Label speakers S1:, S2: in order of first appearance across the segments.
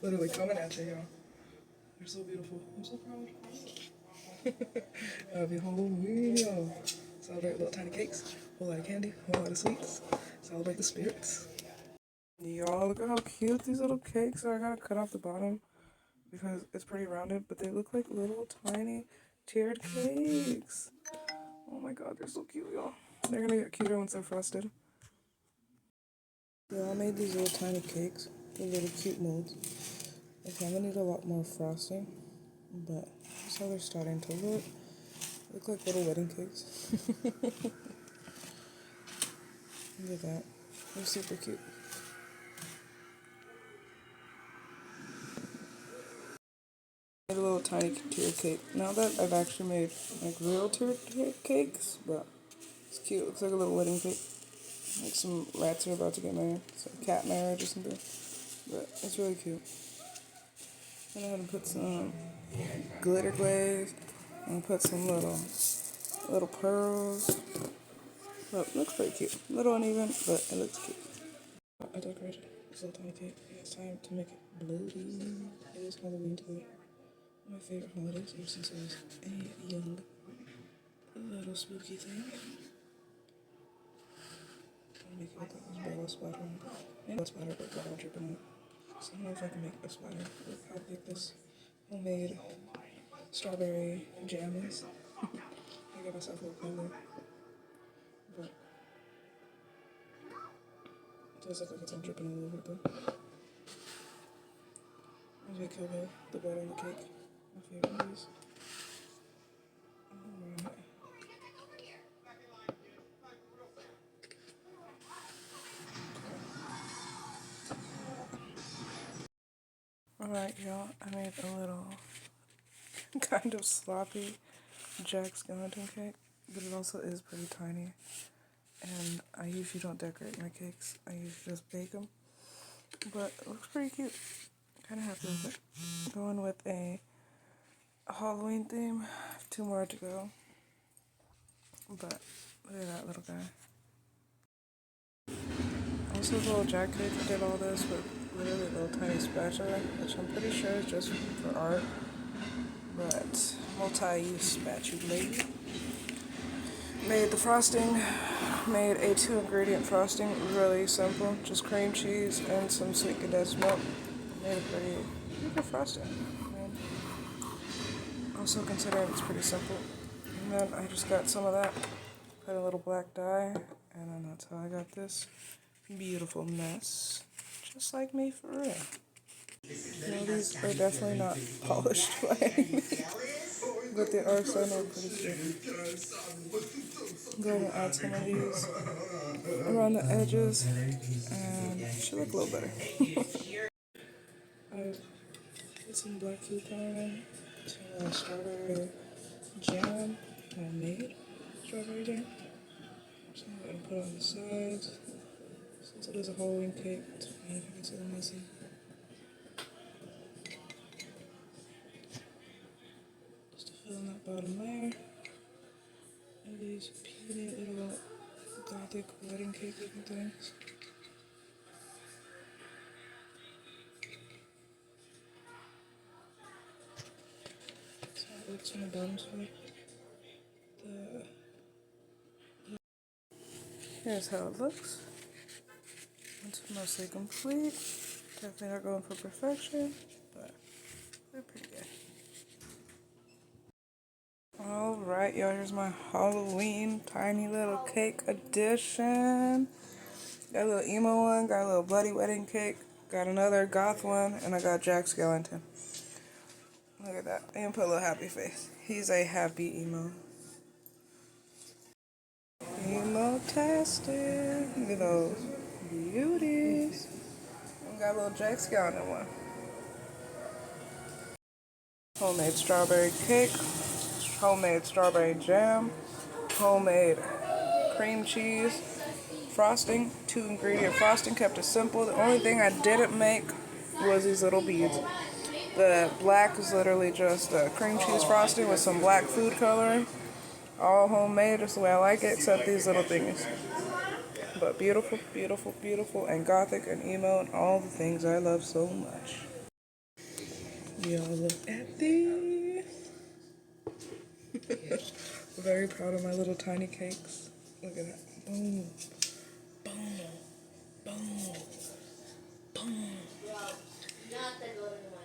S1: Literally coming at you, y'all. They're so beautiful. I'm so proud. Happy Halloween, y'all. Celebrate little tiny cakes, a whole lot of candy, a whole lot of sweets. Celebrate the spirits. Y'all, look at how cute these little cakes are. I gotta cut off the bottom because it's pretty rounded, but they look like little tiny tiered cakes. Oh my god, they're so cute, y'all. They're gonna get cuter once they're frosted. Yeah, I made these little tiny cakes with little cute molds. Okay, I'm gonna need a lot more frosting, but that's how they're starting to look. Look like little wedding cakes. Look at that. They're super cute. Made a little tiny tier cake. Now that I've actually made like real tier cakes, but it's cute. It looks like a little wedding cake. Like some rats are about to get married. It's like cat marriage or something. But it's really cute. Then I'm gonna put some glitter glaze and put some little pearls. But it looks pretty cute. A little uneven, but it looks cute. I decorated this little tiny cake. It's time to make it bloody. It is Halloween today. My favorite holidays ever since I was a young little spooky thing. I'll make it look like this ball splatter. And a splatter, but ball dripping on it. So I don't know if I can make a splatter with how big this homemade strawberry jam is. I gave myself a little color. But it does look like it's all dripping all over it though. I'm gonna kill the butter on the cake. My favorite of these. Alright, y'all, I made a little kind of sloppy Jack Skellington cake, but it also is pretty tiny. And I usually don't decorate my cakes, I usually just bake them. But it looks pretty cute. Kind of happy with it. Going with a Halloween theme. 2 more to go. But look at that little guy. Also, the little Jack cake, I did all this with literally a little tiny spatula, which I'm pretty sure is just for art. But multi-use spatula. Made the frosting. Made a 2-ingredient frosting. Really simple. Just cream cheese and some sweet condensed milk. Made a pretty good frosting. Also considering it's pretty simple. And then I just got some of that. Put a little black dye. And then that's how I got this beautiful mess. Just like me for real. Now these are definitely not polished by any means. But they are starting to look pretty cute. I'm going to add some of these around the edges, and it should look a little better. I put some black food coloring in, some strawberry jam, homemade strawberry jam. So I'm going to put it on the sides. Since it is a Halloween cake, it's fine if it gets a little messy. Just to fill in that bottom layer. And these puny little gothic wedding cake looking things. So it looks on the bottom side. Here's how it looks. It's mostly complete. Definitely not going for perfection, but they're pretty good. Alright, y'all, here's my Halloween tiny little cake edition. Got a little emo one, got a little bloody wedding cake, got another goth one, and I got Jack Skellington. Look at that. I even put a little happy face. He's a happy emo. Emo-tastic. Look at those beauties. And got a little Jack Skellington one. Homemade strawberry cake, homemade strawberry jam, homemade cream cheese, frosting, 2-ingredient frosting, kept it simple. The only thing I didn't make was these little beads. The black is literally just cream cheese frosting with some black food coloring. All homemade, just the way I like it, except these little thingies. But beautiful, beautiful, beautiful, and gothic and emo and all the things I love so much. Y'all look at these. Very proud of my little tiny cakes. Look at that. Boom, boom, boom, boom. Not the golden one.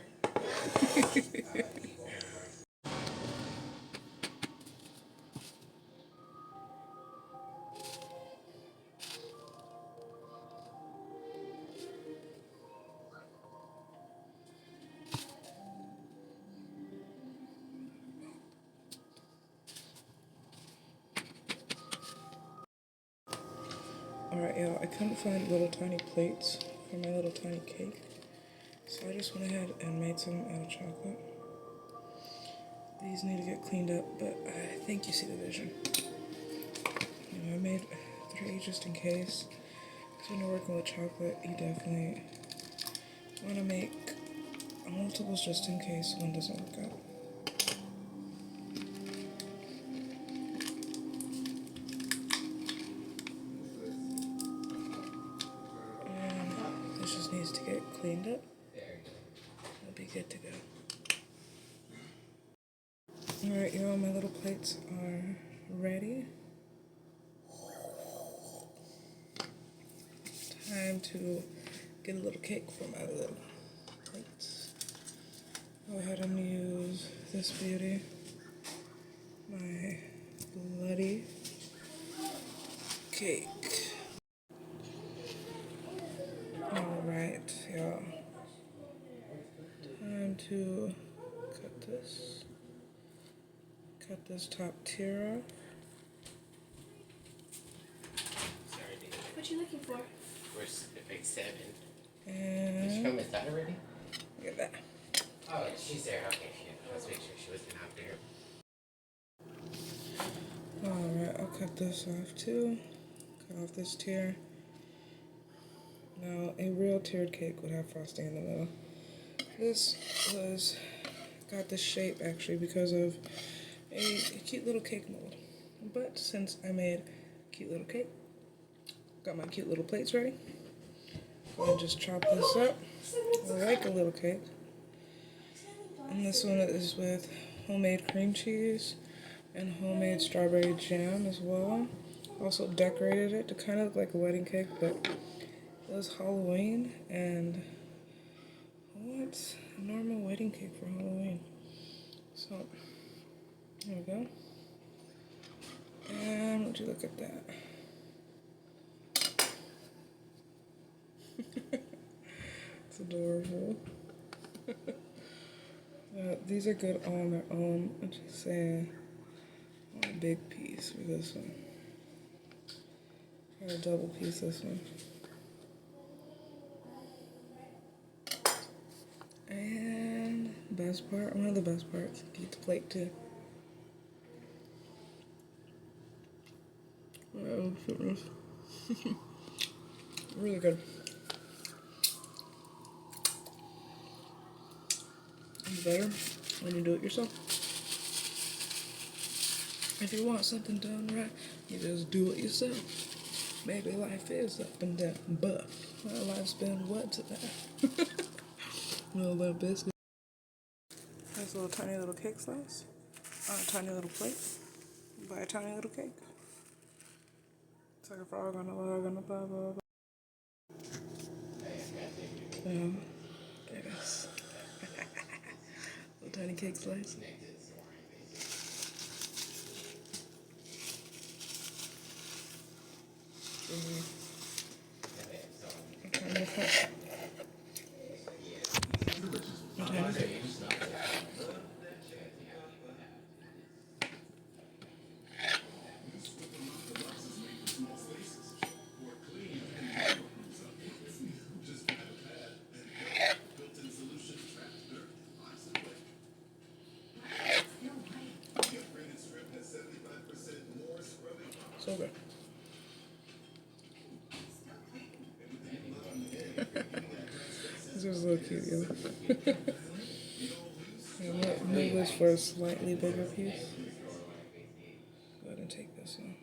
S1: Alright, y'all, I couldn't find little tiny plates for my little tiny cake, so I just went ahead and made some out of chocolate. These need to get cleaned up, but I think you see the vision. You know, I made 3 just in case. So when you're working with chocolate, you definitely want to make multiples just in case one doesn't work out. And this just needs to get cleaned up. It'll be good to go. Alright, y'all, my little plates are ready. Time to get a little cake for my little plates. Go ahead and use this beauty, my bloody cake. Alright, y'all. Time to cut this. Cut this top tier off.
S2: Sorry, Dave.
S3: What you looking for?
S2: We're at page 7.
S1: And
S2: Did she come inside already?
S1: look at that.
S2: Oh, she's there. Okay, yeah. Let's make sure she wasn't out there.
S1: Alright, I'll cut this off too. Cut off this tier. Now, a real tiered cake would have frosting in the middle. This got this shape actually because of a cute little cake mold. But since I made a cute little cake, got my cute little plates ready. I'll just chop this up like a little cake. And this one is with homemade cream cheese and homemade strawberry jam as well. Also decorated it to kind of look like a wedding cake, but it was Halloween and what's a normal wedding cake for Halloween? So there we go. And would you look at that? It's adorable. These are good on their own. I'm just saying, I want a big piece for this one. Try to double piece this one. And best part, one of the best parts, eat the plate too. Oh, goodness. Really good. It's better when you do it yourself. If you want something done right, you just do it yourself. Maybe life is up and down, but my life's been what today? A little biscuit. That's a little tiny little cake slice on a tiny little plate by a tiny little cake. It's like a frog on a log on a blah blah blah. There it is. Little tiny cake slice. I'm trying to cut. So good. This is so cute, yo. I might move this for a slightly bigger piece. Go ahead and take this one.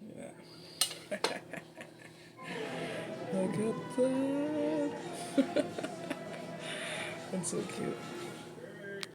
S1: Look at that. Look at that. That's so cute.